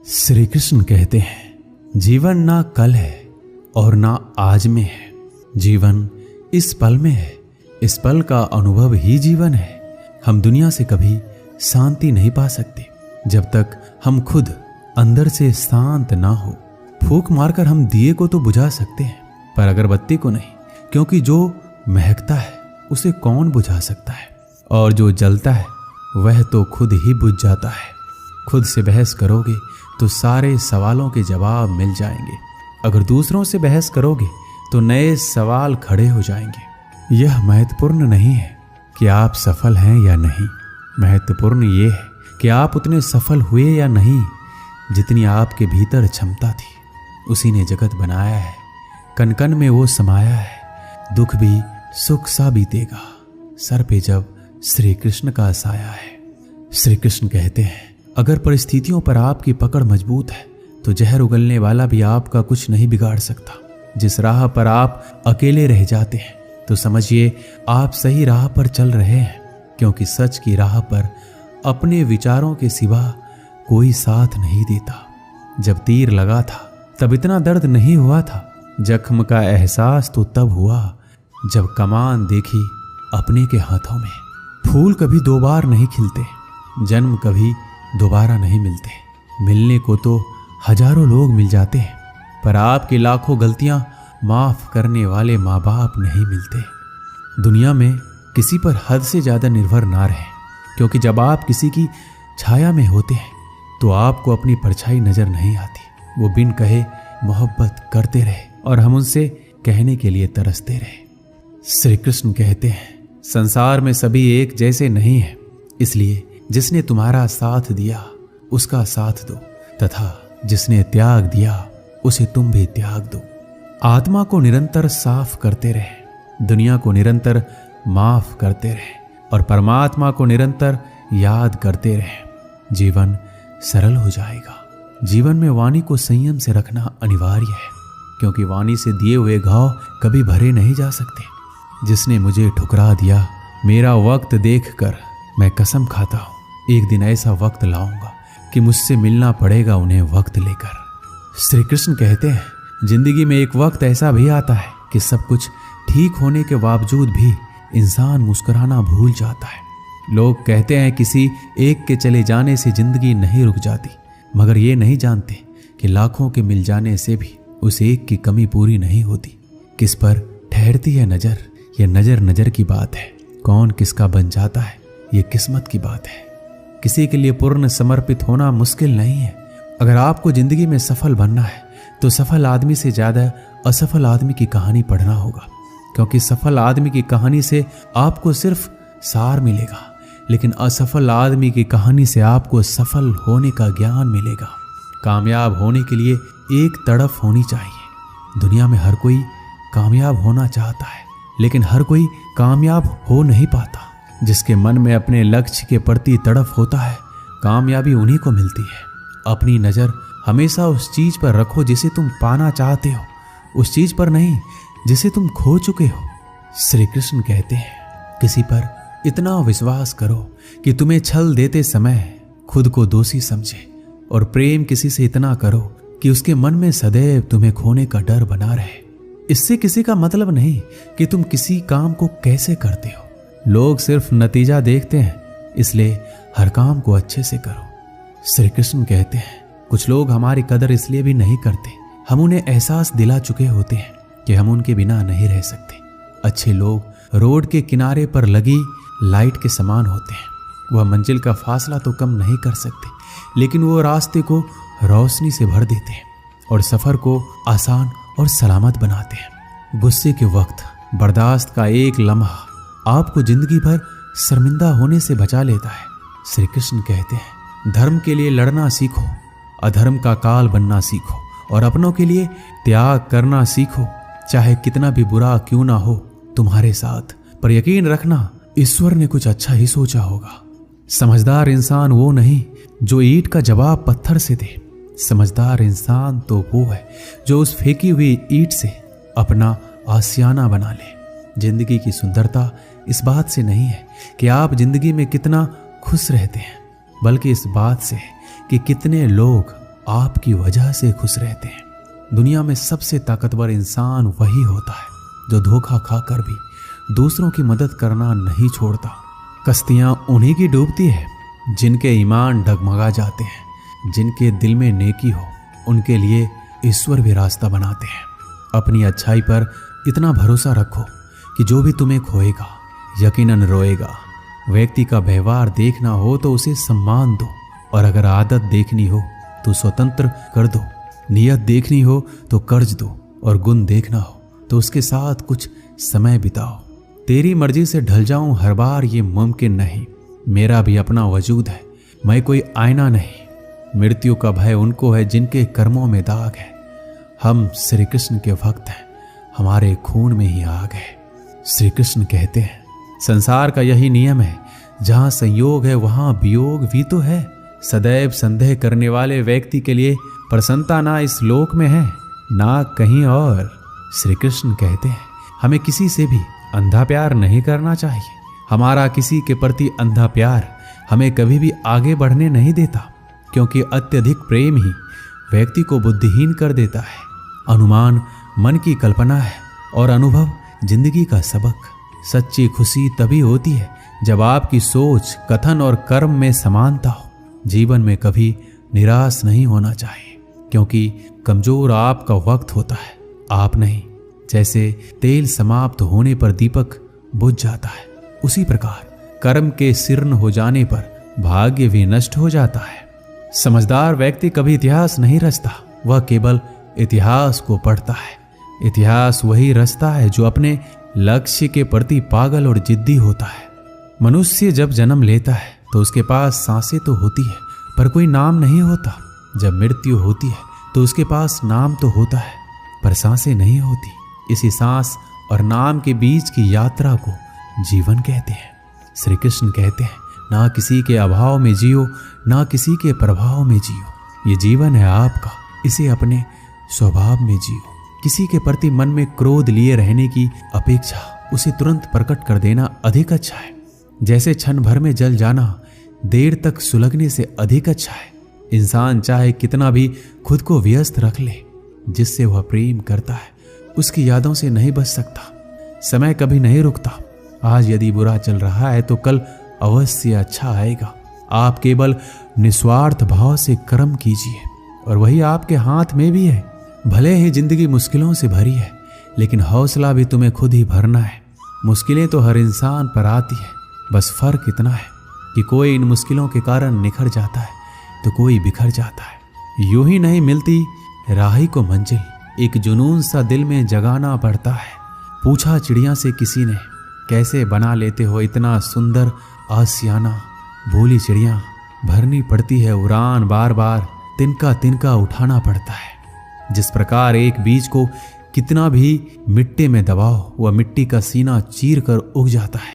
श्री कृष्ण कहते हैं, जीवन ना कल है और ना आज में है, जीवन इस पल में है। इस पल का अनुभव ही जीवन है। हम दुनिया से कभी शांति नहीं पा सकते जब तक हम खुद अंदर से शांत ना हो। फूंक मारकर हम दिए को तो बुझा सकते हैं, पर अगरबत्ती को नहीं, क्योंकि जो महकता है उसे कौन बुझा सकता है, और जो जलता है वह तो खुद ही बुझ जाता है। खुद से बहस करोगे तो सारे सवालों के जवाब मिल जाएंगे। अगर दूसरों से बहस करोगे तो नए सवाल खड़े हो जाएंगे। यह महत्वपूर्ण नहीं है कि आप सफल हैं या नहीं, महत्वपूर्ण ये है कि आप उतने सफल हुए या नहीं जितनी आपके भीतर क्षमता थी। उसी ने जगत बनाया है, कण कण में वो समाया है। दुख भी सुख सा बीतेगा सर पे जब श्री कृष्ण का साया है। श्री कृष्ण कहते हैं, अगर परिस्थितियों पर आपकी पकड़ मजबूत है तो जहर उगलने वाला भी आपका कुछ नहीं बिगाड़ सकता। जिस राह पर आप अकेले रह जाते हैं तो समझिए आप सही राह पर चल रहे हैं, क्योंकि सच की राह पर अपने विचारों के सिवा कोई साथ नहीं देता। जब तीर लगा था तब इतना दर्द नहीं हुआ था, जख्म का एहसास तो तब हुआ जब कमान देखी अपने के हाथों में। फूल कभी दो बार नहीं खिलते, जन्म कभी दोबारा नहीं मिलते। मिलने को तो हजारों लोग मिल जाते हैं, पर आपकी लाखों गलतियां माफ करने वाले माँ बाप नहीं मिलते। दुनिया में किसी पर हद से ज्यादा निर्भर ना रहे, क्योंकि जब आप किसी की छाया में होते हैं तो आपको अपनी परछाई नजर नहीं आती। वो बिन कहे मोहब्बत करते रहे और हम उनसे कहने के लिए तरसते रहे। श्री कृष्ण कहते हैं, संसार में सभी एक जैसे नहीं है, इसलिए जिसने तुम्हारा साथ दिया उसका साथ दो, तथा जिसने त्याग दिया उसे तुम भी त्याग दो। आत्मा को निरंतर साफ करते रहे, दुनिया को निरंतर माफ करते रहे और परमात्मा को निरंतर याद करते रहे। जीवन सरल हो जाएगा। जीवन में वाणी को संयम से रखना अनिवार्य है, क्योंकि वाणी से दिए हुए घाव कभी भरे नहीं जा सकते। जिसने मुझे ठुकरा दिया, मेरा वक्त देखकर मैं कसम खाता हूं, एक दिन ऐसा वक्त लाऊंगा कि मुझसे मिलना पड़ेगा उन्हें वक्त लेकर। श्री कृष्ण कहते हैं, जिंदगी में एक वक्त ऐसा भी आता है कि सब कुछ ठीक होने के बावजूद भी इंसान मुस्कुराना भूल जाता है। लोग कहते हैं किसी एक के चले जाने से जिंदगी नहीं रुक जाती, मगर ये नहीं जानते कि लाखों के मिल जाने से भी उस एक की कमी पूरी नहीं होती। किस पर ठहरती है नजर, यह नजर नजर की बात है। कौन किसका बन जाता है, ये किस्मत की बात है। किसी के लिए पूर्ण समर्पित होना मुश्किल नहीं है। अगर आपको जिंदगी में सफल बनना है तो सफल आदमी से ज्यादा असफल आदमी की कहानी पढ़ना होगा, क्योंकि सफल आदमी की कहानी से आपको सिर्फ सार मिलेगा, लेकिन असफल आदमी की कहानी से आपको सफल होने का ज्ञान मिलेगा। कामयाब होने के लिए एक तड़फ होनी चाहिए। दुनिया में हर कोई कामयाब होना चाहता है, लेकिन हर कोई कामयाब हो नहीं पाता। जिसके मन में अपने लक्ष्य के प्रति तड़फ होता है, कामयाबी उन्हीं को मिलती है। अपनी नजर हमेशा उस चीज पर रखो जिसे तुम पाना चाहते हो, उस चीज पर नहीं जिसे तुम खो चुके हो। श्री कृष्ण कहते हैं, किसी पर इतना विश्वास करो कि तुम्हें छल देते समय खुद को दोषी समझे, और प्रेम किसी से इतना करो कि उसके मन में सदैव तुम्हें खोने का डर बना रहे। इससे किसी का मतलब नहीं कि तुम किसी काम को कैसे करते हो। लोग सिर्फ नतीजा देखते हैं, इसलिए हर काम को अच्छे से करो। श्री कृष्ण कहते हैं, कुछ लोग हमारी कदर इसलिए भी नहीं करते, हम उन्हें एहसास दिला चुके होते हैं कि हम उनके बिना नहीं रह सकते। अच्छे लोग रोड के किनारे पर लगी लाइट के समान होते हैं। वह मंजिल का फासला तो कम नहीं कर सकते, लेकिन वो रास्ते को रोशनी से भर देते हैं और सफर को आसान और सलामत बनाते हैं। गुस्से के वक्त बर्दाश्त का एक लम्हा आपको जिंदगी भर शर्मिंदा होने से बचा लेता है। श्री कृष्ण कहते हैं, धर्म के लिए लड़ना सीखो, अधर्म का काल बनना सीखो, और अपनों के लिए त्याग करना सीखो। चाहे कितना भी बुरा क्यों ना हो तुम्हारे साथ, पर यकीन रखना ईश्वर ने कुछ अच्छा ही सोचा होगा। समझदार इंसान वो नहीं जो ईंट का जवाब पत्थर से दे। समझदार इंसान तो वो है जो उस फेंकी हुई ईंट से अपना आशियाना बना ले। जिंदगी की सुंदरता इस बात से नहीं है कि आप जिंदगी में कितना खुश रहते हैं, बल्कि इस बात से है कि कितने लोग आपकी वजह से खुश रहते हैं। दुनिया में सबसे ताकतवर इंसान वही होता है जो धोखा खाकर भी दूसरों की मदद करना नहीं छोड़ता। कश्तियां उन्हीं की डूबती है जिनके ईमान डगमगा जाते हैं। जिनके दिल में नेकी हो उनके लिए ईश्वर भी रास्ता बनाते हैं। अपनी अच्छाई पर इतना भरोसा रखो कि जो भी तुम्हें खोएगा यकीनन रोएगा। व्यक्ति का व्यवहार देखना हो तो उसे सम्मान दो, और अगर आदत देखनी हो तो स्वतंत्र कर दो। नियत देखनी हो तो कर्ज दो, और गुण देखना हो तो उसके साथ कुछ समय बिताओ। तेरी मर्जी से ढल जाऊं हर बार ये मुमकिन नहीं। मेरा भी अपना वजूद है, मैं कोई आईना नहीं। मृत्यु का भय उनको है जिनके कर्मों में दाग है। हम श्री कृष्ण के भक्त हैं, हमारे खून में ही आग है। श्री कृष्ण कहते हैं संसार का यही नियम है, जहां संयोग है वहां वियोग भी तो है। सदैव संदेह करने वाले व्यक्ति के लिए प्रसन्नता ना इस लोक में है ना कहीं और। श्री कृष्ण कहते हैं हमें किसी से भी अंधा प्यार नहीं करना चाहिए। हमारा किसी के प्रति अंधा प्यार हमें कभी भी आगे बढ़ने नहीं देता, क्योंकि अत्यधिक प्रेम ही व्यक्ति को बुद्धिहीन कर देता है। अनुमान मन की कल्पना है और अनुभव जिंदगी का सबक। सच्ची खुशी तभी होती है जब आपकी सोच, कथन और कर्म में समानता हो। जीवन में कभी निराश नहीं होना चाहिए, क्योंकि कमजोर आपका वक्त होता है, आप नहीं। जैसे तेल समाप्त होने पर दीपक बुझ जाता है, उसी प्रकार कर्म के शीर्ण हो जाने पर भाग्य भी नष्ट हो जाता है। समझदार व्यक्ति कभी इतिहास नहीं रचता, वह केवल इतिहास को पढ़ता है। इतिहास वही रचता है जो अपने लक्ष्य के प्रति पागल और जिद्दी होता है। मनुष्य जब जन्म लेता है तो उसके पास सांसें तो होती है, पर कोई नाम नहीं होता। जब मृत्यु होती है तो उसके पास नाम तो होता है, पर सांसें नहीं होती। इसी सांस और नाम के बीच की यात्रा को जीवन कहते हैं। श्री कृष्ण कहते हैं ना किसी के अभाव में जियो, ना किसी के प्रभाव में जियो। ये जीवन है आपका, इसे अपने स्वभाव में जियो। किसी के प्रति मन में क्रोध लिए रहने की अपेक्षा उसे तुरंत प्रकट कर देना अधिक अच्छा है। जैसे क्षण भर में जल जाना देर तक सुलगने से अधिक अच्छा है। इंसान चाहे कितना भी खुद को व्यस्त रख ले, जिससे वह प्रेम करता है उसकी यादों से नहीं बच सकता। समय कभी नहीं रुकता। आज यदि बुरा चल रहा है तो कल अवश्य अच्छा आएगा। आप केवल निस्वार्थ भाव से कर्म कीजिए, और वही आपके हाथ में भी है। भले ही जिंदगी मुश्किलों से भरी है, लेकिन हौसला भी तुम्हें खुद ही भरना है। मुश्किलें तो हर इंसान पर आती है, बस फर्क इतना है कि कोई इन मुश्किलों के कारण निखर जाता है तो कोई बिखर जाता है। यूं ही नहीं मिलती राही को मंजिल, एक जुनून सा दिल में जगाना पड़ता है। पूछा चिड़िया से किसी ने, कैसे बना लेते हो इतना सुंदर आशियाना? बोली चिड़िया, भरनी पड़ती है उड़ान, बार बार तिनका तिनका उठाना पड़ता है। जिस प्रकार एक बीज को कितना भी मिट्टी में दबाओ, वह मिट्टी का सीना चीर कर उग जाता है,